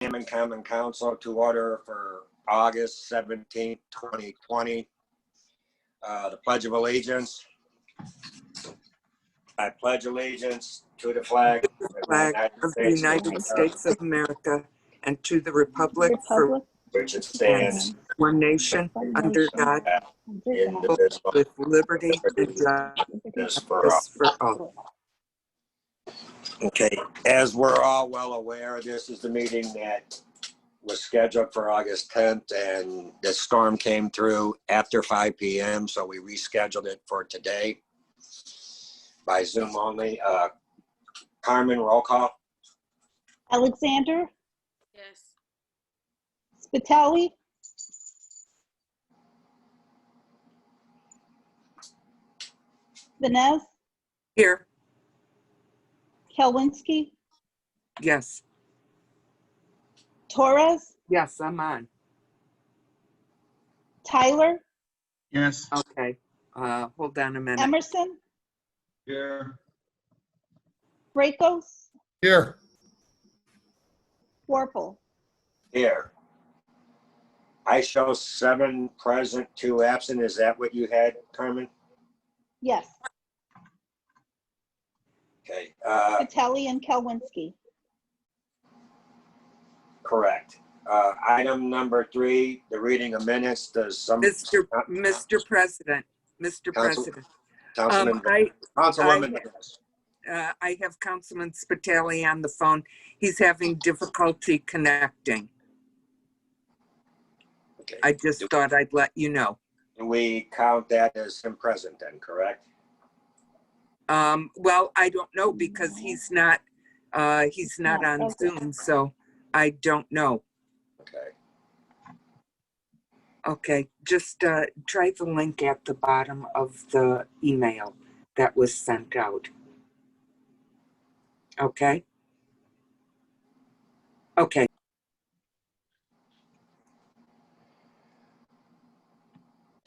Hammond Common Council to order for August 17th, 2020. The Pledge of Allegiance. I pledge allegiance to the flag of the United States of America and to the republic for which it stands, one nation, under God, indivisible, with liberty and justice for all. justice for all. Okay, as we're all well aware, this is the meeting that was scheduled for August 10th, and the storm came through after 5 p.m., so we rescheduled it for today by Zoom only. Carmen, roll call. Alexander, Yes. Spitali, Vanez, Here, Kelwinski, yes. Torres, Yes, I'm on. Tyler, Yes. Okay, hold on a minute. Emerson, Here. Bracos, Here. Warple. Here. I show 7 present, 2 absent. Is that what you had, Carmen? Yes, Okay, Spitali and Kelwinski. correct. Item number 3, the reading of minutes. Does some Mr. President, Council- President, Councilman, I Councilwoman, I have Councilman Spitali on the phone. He's having difficulty connecting. okay. I just thought I'd let you know. Do we count that as him present then, correct? Well, I don't know because he's not on Zoom, so I don't know. Okay. Okay, just try the link at the bottom of the email that was sent out. Okay? Okay.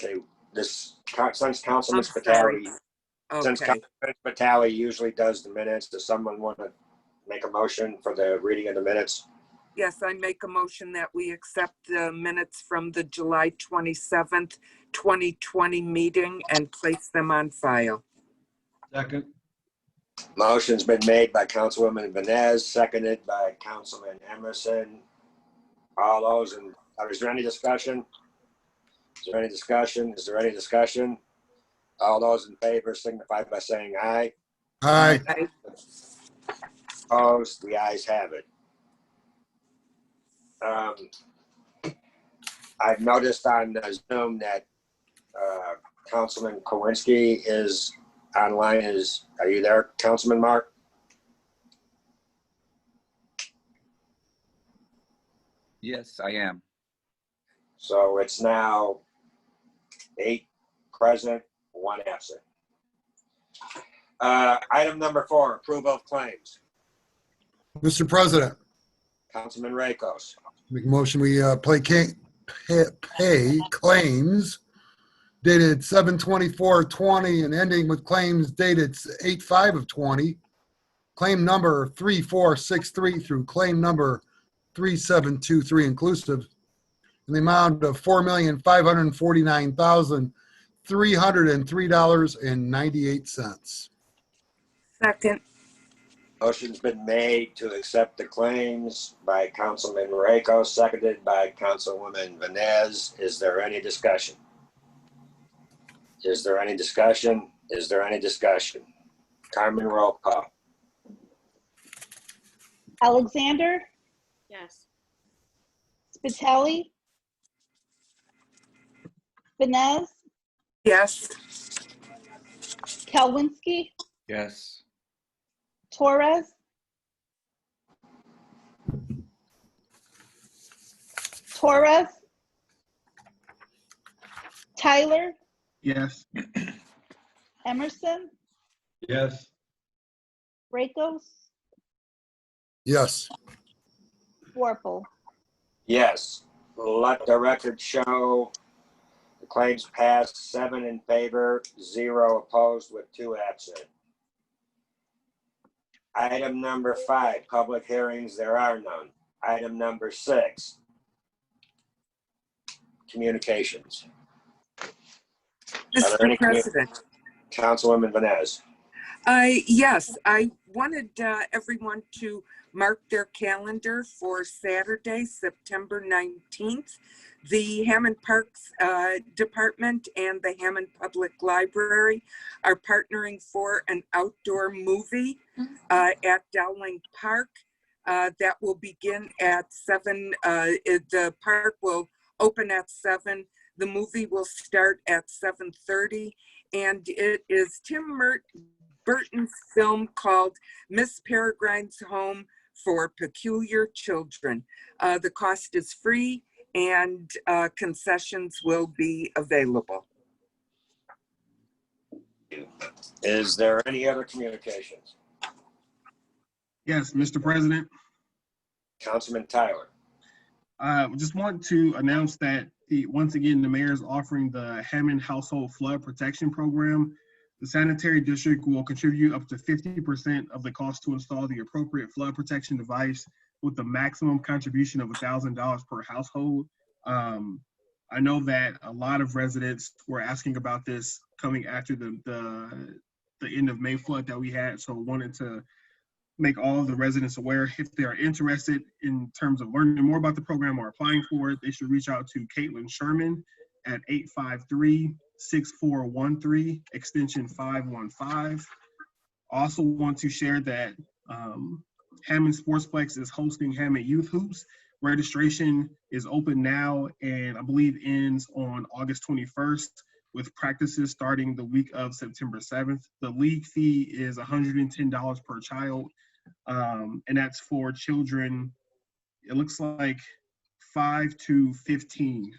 Okay, since Councilman I'm sorry. Spitali, since Okay. Councilman Spitali usually does the minutes, does someone want to make a motion for the reading of the minutes? Yes, I make a motion that we accept the minutes from the July 27th, 2020 meeting and place them on file. Second. Motion's been made by Councilwoman Vanez, seconded by Councilman Emerson. All those, and is there any discussion? Is there any discussion? Is there any discussion? All those in favor signify by saying aye. Aye. Okay. Opposed? The ayes have it. I've noticed on Zoom that Councilman Kowinski is online. Are you there, Councilman Mark? Yes, I am. So it's now 8 present, 1 absent. Item number 4, approval of claims. Mr. President, Councilman Rakos. make a motion we pay claims dated 7/24/20 and ending with claims dated 8/5/20. Claim number 3463 through claim number 3723 inclusive, in the amount of $4,549,303.98. Second. Motion's been made to accept the claims by Councilman Rakos, seconded by Councilwoman Vanez. Is there any discussion? Is there any discussion? Is there any discussion? Carmen, roll call. Alexander, Yes. Spitali, Vanez, Yes. Kelwinski, Yes. Torres, Tyler, Yes. Emerson, Yes. Bracos, Yes. Warple. Yes. Let the record show the claims passed, 7 in favor, 0 opposed with 2 absent. Item number 5, public hearings. There are none. Item number 6, communications. Are there any Mr. President. Councilwoman Vines? Yes, I wanted everyone to mark their calendar for Saturday, September 19th. The Hammond Parks Department and the Hammond Public Library are partnering for an outdoor movie at Dowling Park. That will begin at 7. The park will open at 7. The movie will start at 7:30, and it is Tim Burton's film called Miss Peregrine's Home for Peculiar Children. The cost is free, and concessions will be available. Is there any other communications? Yes, Mr. President. Councilman Tyler? Just want to announce that once again, the mayor is offering the Hammond Household Flood Protection Program. The sanitary district will contribute up to 50% of the cost to install the appropriate flood protection device with the maximum contribution of $1,000 per household. I know that a lot of residents were asking about this coming after the end of May flood that we had, so wanted to make all of the residents aware. If they are interested in terms of learning more about the program or applying for it, they should reach out to Caitlin Sherman at 853-6413, extension 515. Also want to share that Hammond Sportsplex is hosting Hammond Youth Hoops. Registration is open now and I believe ends on August 21st with practices starting the week of September 7th. The league fee is $110 per child, and that's for children, it looks like 5 to 15.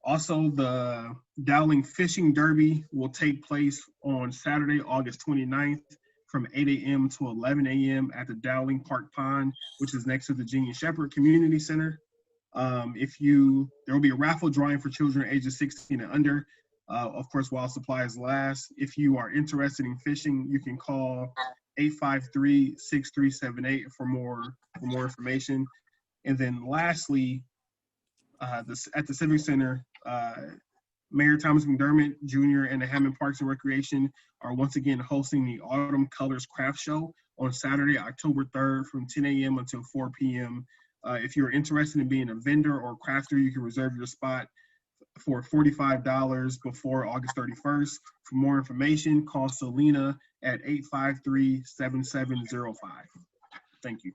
Also, the Dowling Fishing Derby will take place on Saturday, August 29th from 8 a.m. to 11 a.m. at the Dowling Park Pond, which is next to the Genius Shepherd Community Center. There will be a raffle drawing for children ages 16 and under, of course, while supplies last. If you are interested in fishing, you can call 853-6378 for more information. And then lastly, at the Civic Center, Mayor Thomas McDermott Jr. and the Hammond Parks and Recreation are once again hosting the Autumn Colors Craft Show on Saturday, October 3rd from 10 a.m. until 4 p.m. If you're interested in being a vendor or crafter, you can reserve your spot for $45 before August 31st. For more information, call Selena at 853-7705. Thank you.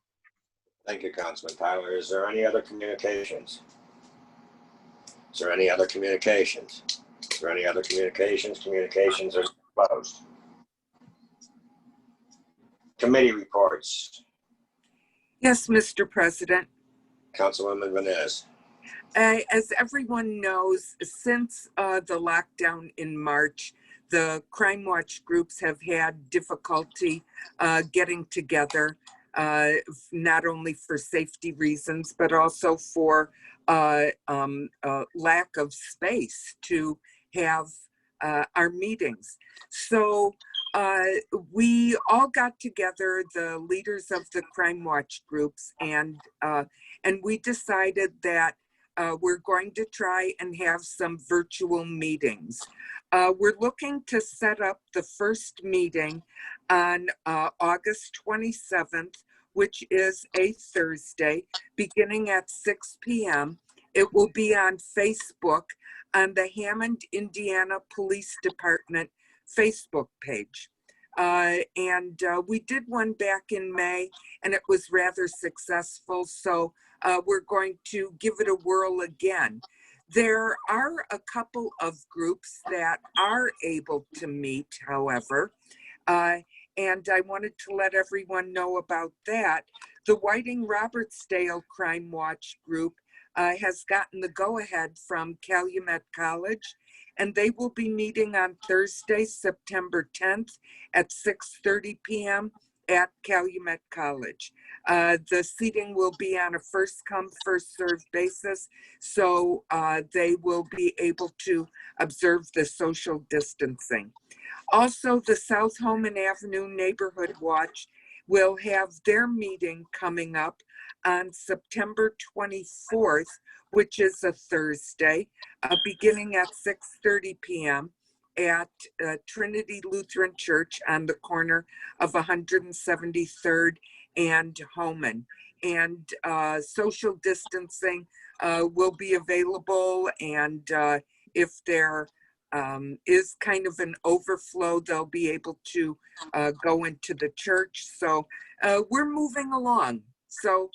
Thank you, Councilman Tyler. Is there any other communications? Is there any other communications? Is there any other communications? Communications are closed. Committee reports. Yes, Mr. President. Councilwoman Vines. As everyone knows, since the lockdown in March, the Crime Watch groups have had difficulty getting together, not only for safety reasons, but also for lack of space to have our meetings. So we all got together, the leaders of the Crime Watch groups, and we decided that we're going to try and have some virtual meetings. We're looking to set up the first meeting on August 27th, which is a Thursday, beginning at 6 p.m. It will be on Facebook on the Hammond, Indiana Police Department Facebook page. We did one back in May and it was rather successful. So we're going to give it a whirl again. There are a couple of groups that are able to meet, however, and I wanted to let everyone know about that. The Whiting Robertsdale Crime Watch group has gotten the go-ahead from Calumet College, and they will be meeting on Thursday, September 10th at 6:30 p.m. at Calumet College. The seating will be on a first-come, first-served basis, so they will be able to observe the social distancing. Also, the South Holman Avenue Neighborhood Watch will have their meeting coming up on September 24th, which is a Thursday, beginning at 6:30 p.m. at Trinity Lutheran Church on the corner of 173rd and Homan. And social distancing will be available, and if there is kind of an overflow, they'll be able to go into the church. So we're moving along. So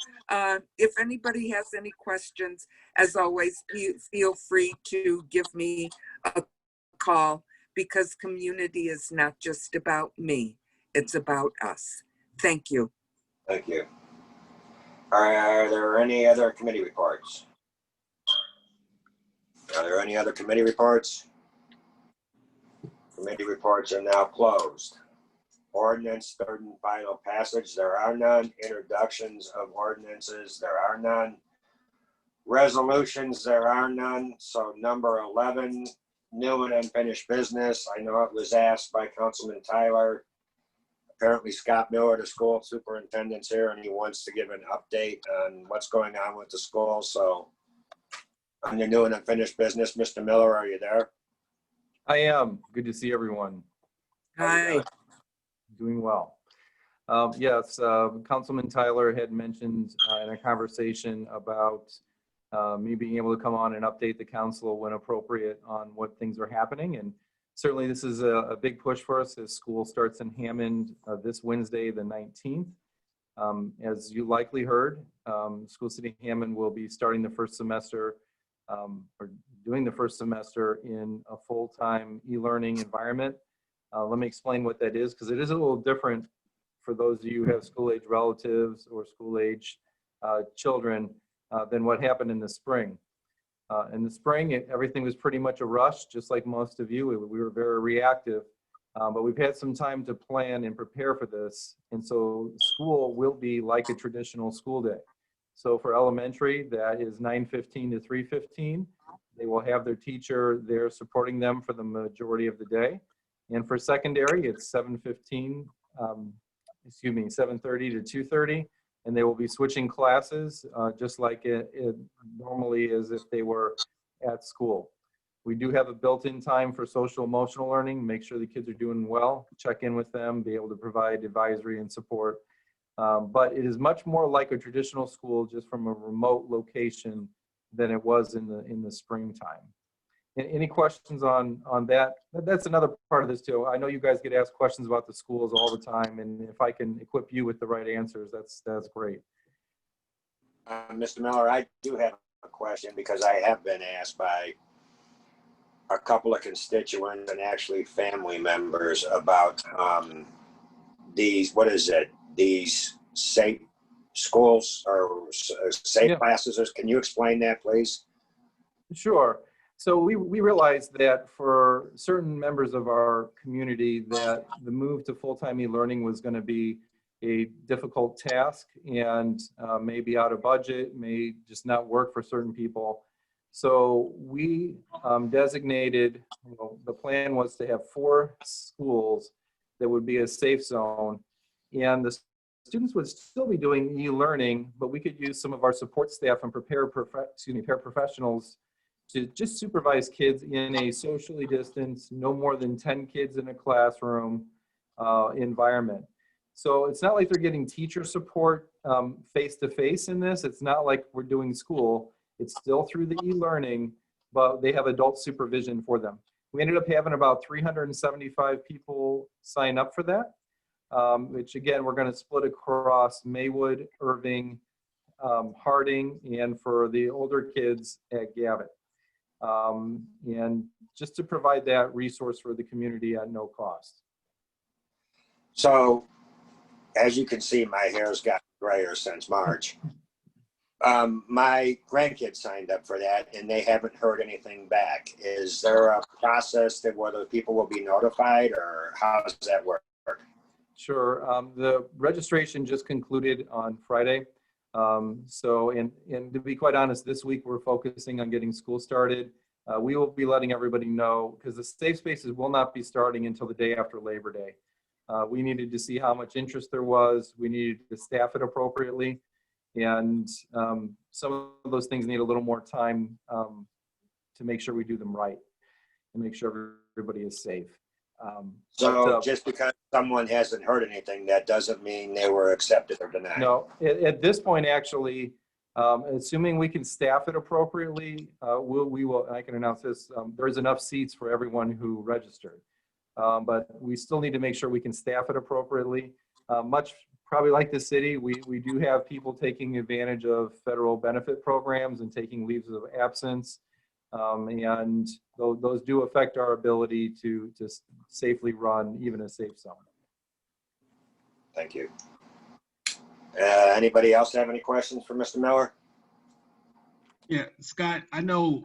if anybody has any questions, as always, feel free to give me a call, because community is not just about me, it's about us. Thank you. Thank you. Are there any other committee reports? Are there any other committee reports? Committee reports are now closed. Ordinance, third and final passage, there are none. Introductions of ordinances, there are none. Resolutions, there are none. So number 11, new and unfinished business. I know it was asked by Councilman Tyler. Apparently Scott Miller, the school superintendent's here, and he wants to give an update on what's going on with the school. So on your new and unfinished business, Mr. Miller, are you there? I am. Good to see everyone. Hi. Doing well. Yes, Councilman Tyler had mentioned in a conversation about me being able to come on and update the council when appropriate on what things are happening. And certainly this is a big push for us as school starts in Hammond this Wednesday, the 19th. As you likely heard, School City Hammond will be starting the first semester or doing the first semester in a full-time e-learning environment. Let me explain what that is, because it is a little different for those of you who have school-age relatives or school-age children than what happened in the spring. In the spring, everything was pretty much a rush, just like most of you. We were very reactive, but we've had some time to plan and prepare for this. And so school will be like a traditional school day. So for elementary, that is 9:15 to 3:15. They will have their teacher there supporting them for the majority of the day. And for secondary, it's 7:30 to 2:30. And they will be switching classes just like it normally is if they were at school. We do have a built-in time for social emotional learning, make sure the kids are doing well, check in with them, be able to provide advisory and support. But it is much more like a traditional school just from a remote location than it was in the springtime. Any questions on that? That's another part of this too. I know you guys get asked questions about the schools all the time, and if I can equip you with the right answers, that's great. Mr. Miller, I do have a question, because I have been asked by a couple of constituents and actually family members about these, what is it? These safe schools or safe classes. Can you explain that, please? Sure. So we realized that for certain members of our community that the move to full-time e-learning was going to be a difficult task and may be out of budget, may just not work for certain people. So we designated, the plan was to have 4 schools that would be a safe zone, and the students would still be doing e-learning, but we could use some of our support staff and paraprofessionals to just supervise kids in a socially distanced, no more than 10 kids in a classroom environment. So it's not like they're getting teacher support face-to-face in this. It's not like we're doing school. It's still through the e-learning, but they have adult supervision for them. We ended up having about 375 people sign up for that, which again, we're going to split across Maywood, Irving, Harding, and for the older kids at Gavitt. And just to provide that resource for the community at no cost. So, as you can see, my hair's got grayer since March. My grandkids signed up for that, and they haven't heard anything back. Is there a process that whether people will be notified, or how does that work? Sure. The registration just concluded on Friday. So, and to be quite honest, this week we're focusing on getting school started. We will be letting everybody know, because the safe spaces will not be starting until the day after Labor Day. We needed to see how much interest there was. We needed to staff it appropriately. And some of those things need a little more time to make sure we do them right and make sure everybody is safe. So just because someone hasn't heard anything, that doesn't mean they were accepted or denied. No, at this point, actually, assuming we can staff it appropriately, we will, I can announce this, there's enough seats for everyone who registered. But we still need to make sure we can staff it appropriately. Much probably like the city, we do have people taking advantage of federal benefit programs and taking leaves of absence. And those do affect our ability to safely run even a safe zone. Thank you. Anybody else have any questions for Mr. Miller? Yeah, Scott, I know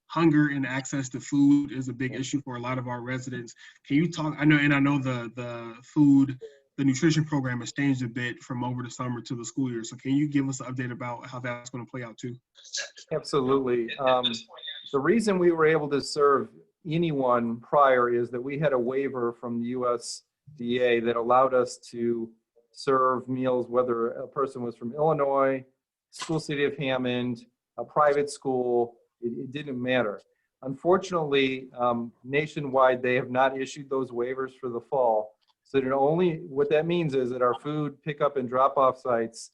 hunger and access to food is a big issue for a lot of our residents. Can you talk, I know the food, the nutrition program has changed a bit from over the summer to the school year. So can you give us an update about how that's going to play out too? Absolutely. The reason we were able to serve anyone prior is that we had a waiver from the USDA that allowed us to serve meals, whether a person was from Illinois, school city of Hammond, a private school, it didn't matter. Unfortunately, nationwide, they have not issued those waivers for the fall. So what that means is that our food pickup and drop-off sites,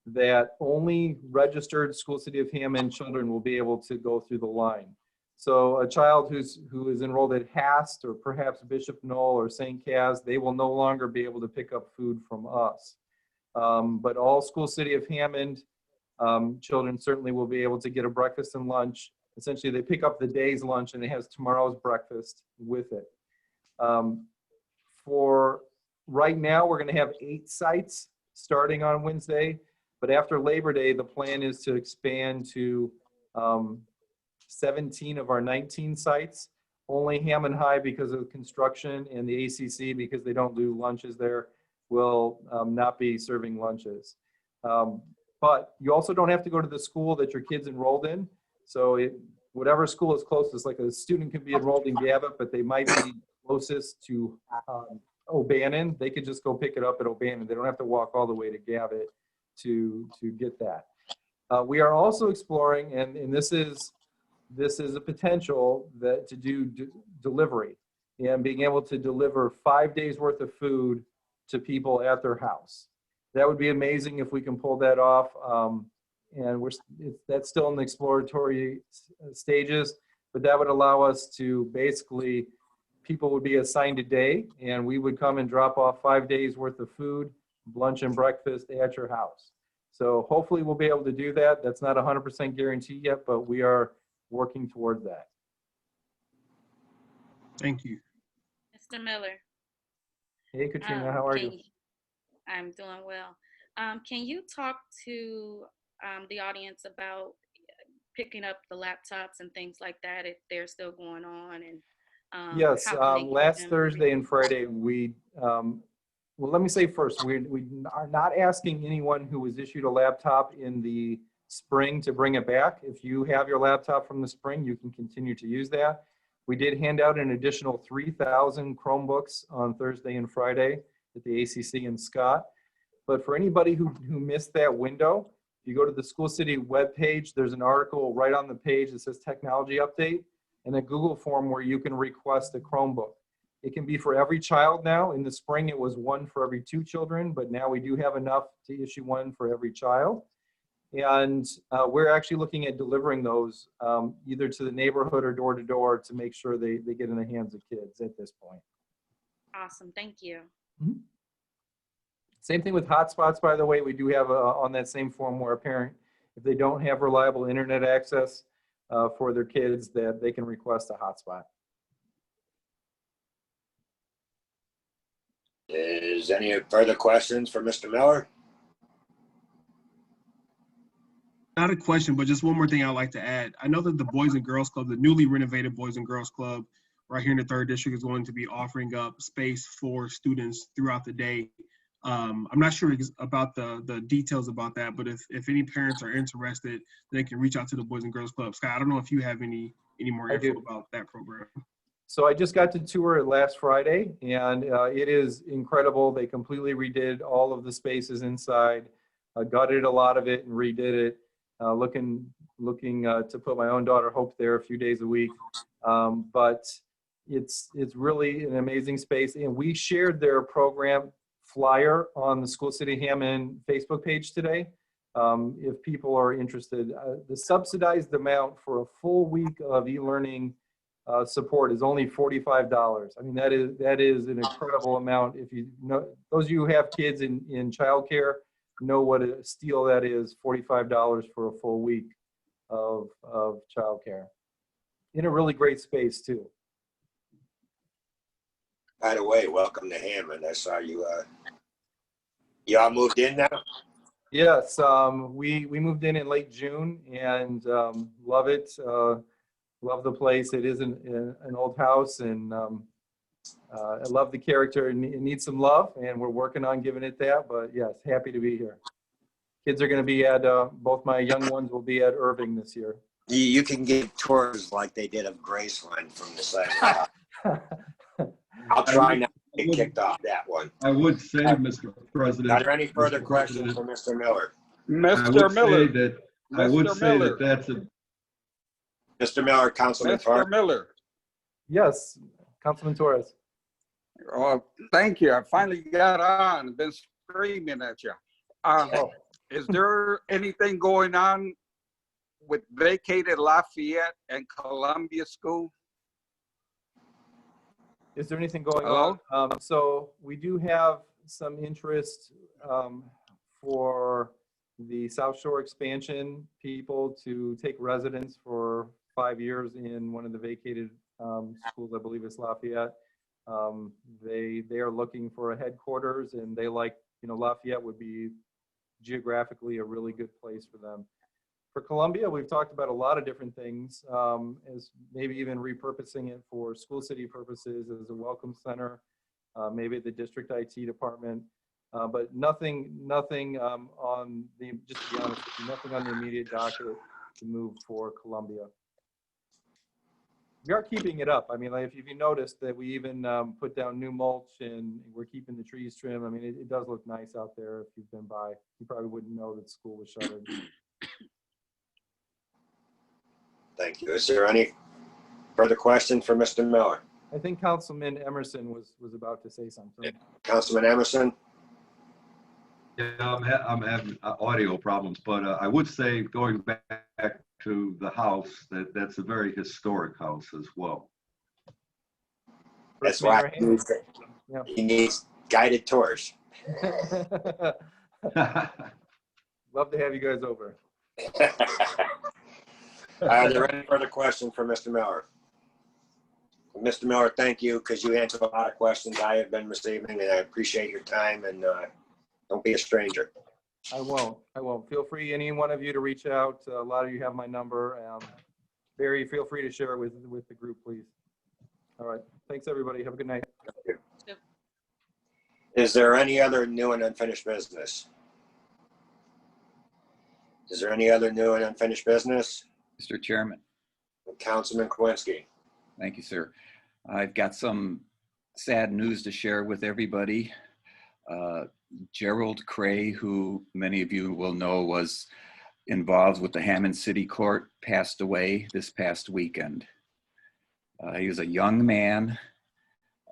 that only registered school city of Hammond children will be able to go through the line. So a child who is enrolled at Hast or perhaps Bishop Knoll or St. Cas, they will no longer be able to pick up food from us. But all school city of Hammond children certainly will be able to get a breakfast and lunch. Essentially, they pick up the day's lunch and it has tomorrow's breakfast with it. For right now, we're going to have 8 sites starting on Wednesday. But after Labor Day, the plan is to expand to 17 of our 19 sites. Only Hammond High, because of construction, and the ACC, because they don't do lunches there, will not be serving lunches. But you also don't have to go to the school that your kid's enrolled in. So whatever school is closest, like a student can be enrolled in Gavitt, but they might be closest to O'Bannon. They could just go pick it up at O'Bannon. They don't have to walk all the way to Gavitt to get that. We are also exploring, and this is a potential to do delivery and being able to deliver 5 days worth of food to people at their house. That would be amazing if we can pull that off. And that's still in the exploratory stages, but that would allow us to basically, people would be assigned a day and we would come and drop off 5 days worth of food, lunch and breakfast at your house. So hopefully we'll be able to do that. That's not 100% guarantee yet, but we are working toward that. Thank you. Mr. Miller. Hey, Katrina, how are you? I'm doing well. Can you talk to the audience about picking up the laptops and things like that, if they're still going on? And Yes, how can they get last them? Thursday and Friday, well, let me say first, we are not asking anyone who was issued a laptop in the spring to bring it back. If you have your laptop from the spring, you can continue to use that. We did hand out an additional 3,000 Chromebooks on Thursday and Friday at the ACC in Scott. But for anybody who missed that window, if you go to the School City webpage, there's an article right on the page that says technology update and a Google form where you can request a Chromebook. It can be for every child now. In the spring, it was 1 for every 2 children, but now we do have enough to issue 1 for every child. And we're actually looking at delivering those either to the neighborhood or door to door to make sure they get in the hands of kids at this point. Awesome, thank you. Mm-hmm. Same thing with hotspots, by the way. We do have on that same form where a parent, if they don't have reliable internet access for their kids, that they can request a hotspot. Is any further questions for Mr. Miller? Not a question, but just one more thing I'd like to add. I know that the Boys and Girls Club, the newly renovated Boys and Girls Club right here in the 3rd District, is going to be offering up space for students throughout the day. I'm not sure about the details about that, but if any parents are interested, they can reach out to the Boys and Girls Club. Scott, I don't know if you have any more info about that program. So I just got to tour it last Friday, and it is incredible. They completely redid all of the spaces inside. gutted a lot of it and redid it. Looking to put my own daughter Hope there a few days a week. But it's really an amazing space. And we shared their program flyer on the School City Hammond Facebook page today. If people are interested, the subsidized amount for a full week of e-learning support is only $45. I mean, that is an incredible amount. If you know, those of you who have kids in childcare know what a steal that is, $45 for a full week of childcare. In a really great space too. By the way, welcome to Hammond. I saw you, y'all moved in now? Yes, we moved in late June and love it. Love the place. It is an old house, and I love the character. It needs some love, and we're working on giving it that. But yes, happy to be here. Kids are going to be at, both my young ones will be at Irving this year. You can give tours like they did of Graceland from the side. I'll try not to get kicked off that one. I would say, Mr. President. Are there any further Mr. questions President, for Mr. Miller? Mr. Miller. I would say that that's a. Mr. Miller, Councilman Torres. Mr. Miller, Yes, Councilman Torres. thank you. I finally got on. Been screaming at you. Is there anything going on with vacated Lafayette and Columbia School? Is there anything going Hello? on? So we do have some interest for the South Shore expansion people to take residence for 5 years in one of the vacated schools. I believe it's Lafayette. They are looking for a headquarters, and they like, Lafayette would be geographically a really good place for them. For Columbia, we've talked about a lot of different things, as maybe even repurposing it for school city purposes as a welcome center, maybe the district IT department, but nothing on the, just to be honest with you, nothing on the immediate docket to move for Columbia. We are keeping it up. I mean, like, if you noticed that we even put down new mulch and we're keeping the trees trimmed. I mean, it does look nice out there. If you've been by, you probably wouldn't know that school was shuttered. Thank you. Is there any further questions for Mr. Miller? I think Councilman Emerson was about to say something. Councilman Emerson? Yeah, I'm having audio problems, but I would say, going back to the house, that's a very historic house as well. That's why Yeah. he needs guided tours. Love to have you guys over. Are there any further questions for Mr. Miller? Mr. Miller, thank you, because you answered a lot of questions I have been receiving, and I appreciate your time, and don't be a stranger. I won't. Feel free, any one of you, to reach out. A lot of you have my number. Barry, feel free to share it with the group, please. All right. Thanks, everybody. Have a good night. Is there any other new and unfinished business? Is there any other new and unfinished business? Mr. Chairman. Councilman Kowinski. Thank you, sir. I've got some sad news to share with everybody. Gerald Cray, who many of you will know was involved with the Hammond City Court, passed away this past weekend. He was a young man,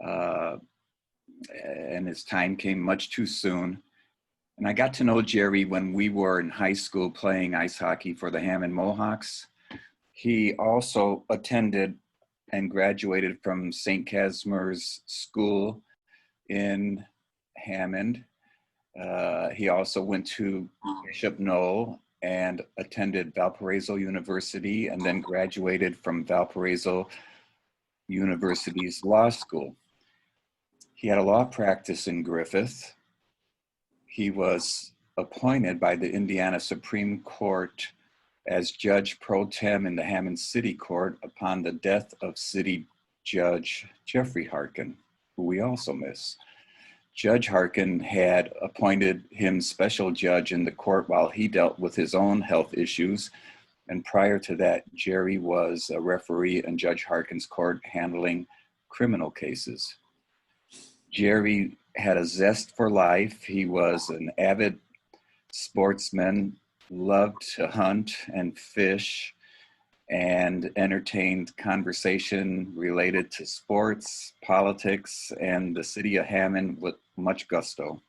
and his time came much too soon. And I got to know Jerry when we were in high school playing ice hockey for the Hammond Mohawks. He also attended and graduated from St. Casimir's School in Hammond. He also went to Bishop Knoll and attended Valparaiso University, and then graduated from Valparaiso University's law school. He had a law practice in Griffith. He was appointed by the Indiana Supreme Court as Judge Pro Tem in the Hammond City Court upon the death of City Judge Jeffrey Harkin, who we also miss. Judge Harkin had appointed him special judge in the court while he dealt with his own health issues. And prior to that, Jerry was a referee in Judge Harkin's court handling criminal cases. Jerry had a zest for life. He was an avid sportsmen, loved to hunt and fish, and entertained conversation related to sports, politics, and the city of Hammond with much gusto.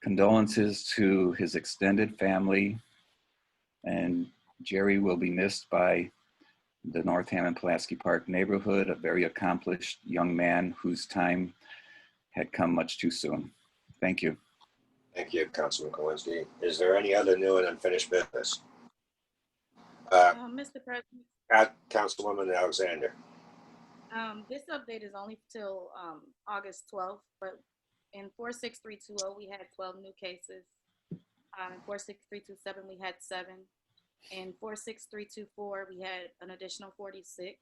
Condolences to his extended family, and Jerry will be missed by the North Hammond-Pulaski Park neighborhood, a very accomplished young man whose time had come much too soon. Thank you. Thank you, Councilman Kowinski. Is there any other new and unfinished business? Mr. President, Councilwoman Alexander. this update is only till August 12th, but in 46320, we had 12 new cases. In 46327, we had 7. In 46324, we had an additional 46.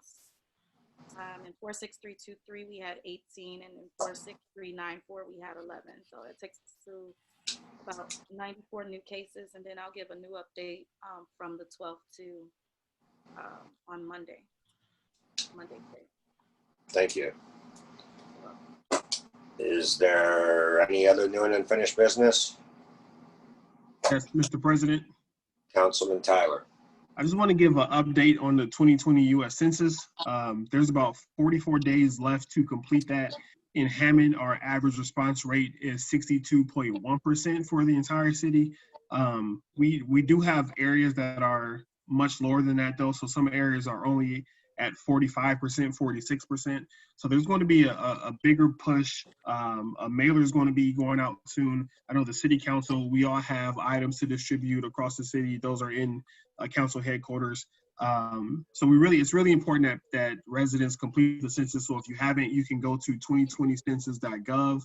In 46323, we had 18, and in 46394, we had 11. So it takes us to about 94 new cases, and then I'll give a new update from the 12th to on Monday. Thank you. Is there any other new and unfinished business? Yes, Mr. President. Councilman Tyler. I just want to give an update on the 2020 US Census. There's about 44 days left to complete that. In Hammond, our average response rate is 62.1% for the entire city. We do have areas that are much lower than that though. So some areas are only at 45%, 46%. So there's going to be a bigger push. A mailer is going to be going out soon. I know the city council, we all have items to distribute across the city. Those are in council headquarters. So it's really important that residents complete the census. So if you haven't, you can go to 2020census.gov.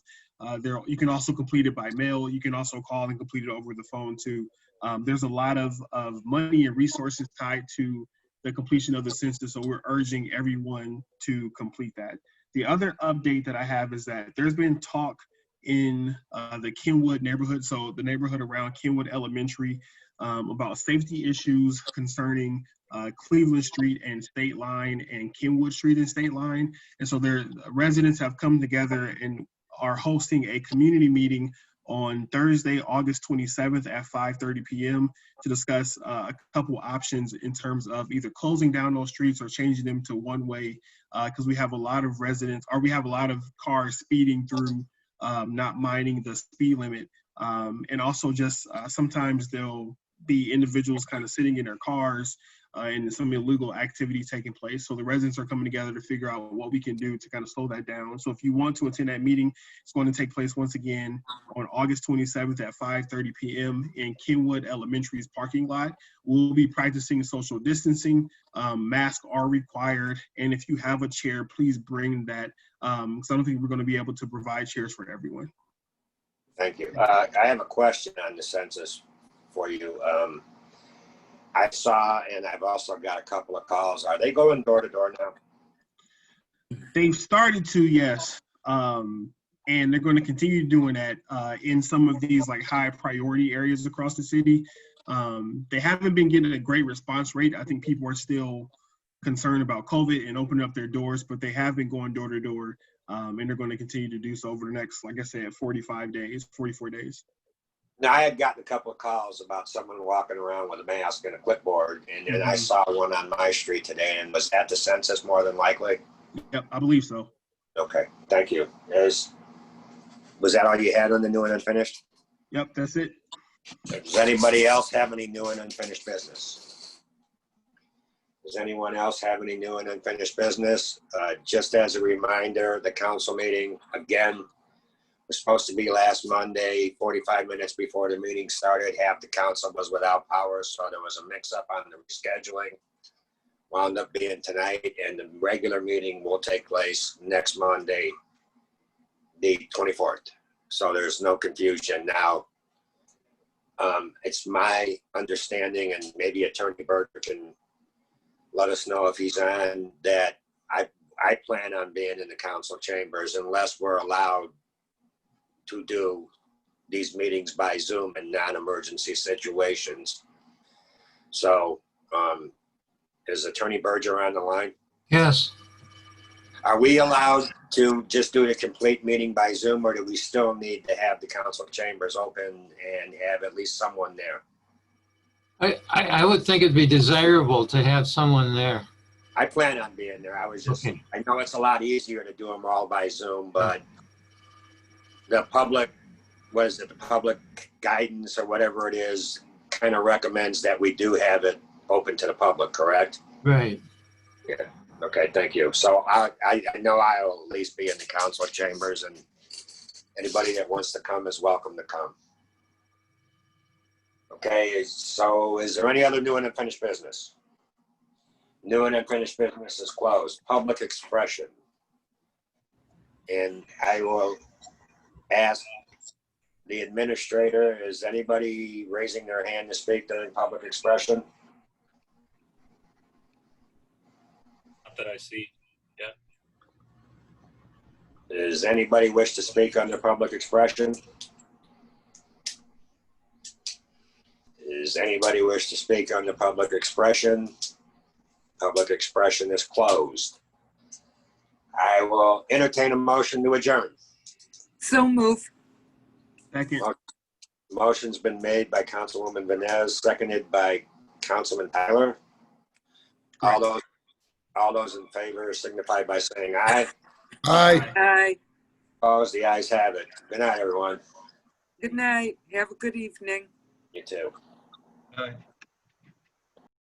You can also complete it by mail. You can also call and complete it over the phone too. There's a lot of money and resources tied to the completion of the census, so we're urging everyone to complete that. The other update that I have is that there's been talk in the Kenwood neighborhood, so the neighborhood around Kenwood Elementary, about safety issues concerning Cleveland Street and State Line and Kenwood Street and State Line. And so residents have come together and are hosting a community meeting on Thursday, August 27th at 5:30 p.m. to discuss a couple options in terms of either closing down those streets or changing them to one way, because we have a lot of residents, or we have a lot of cars speeding through, not minding the speed limit. And also just sometimes there'll be individuals kind of sitting in their cars and some illegal activity taking place. So the residents are coming together to figure out what we can do to kind of slow that down. So if you want to attend that meeting, it's going to take place once again on August 27th at 5:30 p.m. in Kenwood Elementary's parking lot. We'll be practicing social distancing. Masks are required. And if you have a chair, please bring that, because I don't think we're going to be able to provide chairs for everyone. Thank you. I have a question on the census for you. I saw, and I've also got a couple of calls. Are they going door to door now? They've started to, yes. And they're going to continue doing that in some of these like high priority areas across the city. They haven't been getting a great response rate. I think people are still concerned about COVID and opening up their doors, but they have been going door to door. And they're going to continue to do so over the next, like I said, 44 days. Now, I had gotten a couple of calls about someone walking around with a mask and a clipboard, and then I saw one on my street today. And was that the census more than likely? Yep, I believe so. Okay, thank you. Was that all you had on the new and unfinished? Yep, that's it. Does anybody else have any new and unfinished business? Does anyone else have any new and unfinished business? Just as a reminder, the council meeting, again, was supposed to be last Monday, 45 minutes before the meeting started. Half the council was without power, so there was a mix-up on the rescheduling. Wound up being tonight, and the regular meeting will take place next Monday, the 24th. So there's no confusion now. It's my understanding, and maybe Attorney Berger can let us know if he's on, that I plan on being in the council chambers unless we're allowed to do these meetings by Zoom in non-emergency situations. So is Attorney Berger on the line? Yes. Are we allowed to just do the complete meeting by Zoom, or do we still need to have the council chambers open and have at least someone there? I would think it'd be desirable to have someone there. I plan on being there. I was just, Okay. I know it's a lot easier to do them all by Zoom, but the public, the public guidance or whatever it is, kind of recommends that we do have it open to the public, correct? Right. Okay, thank you. So I know I'll at least be in the council chambers, and anybody that wants to come is welcome to come. Okay, so is there any other new and unfinished business? New and unfinished business is closed. Public expression. And I will ask the administrator, is anybody raising their hand to speak during public expression? Not that I see. Does anybody wish to speak under public expression? Does anybody wish to speak under public expression? Public expression is closed. I will entertain a motion to adjourn. So move. Second. Motion's been made by Councilwoman Venez, seconded by Councilman Tyler. All those in favor signify by saying aye. Aye. Aye. Opposed, the ayes have it. Good night, everyone. Good night. Have a good evening. You too. Aye.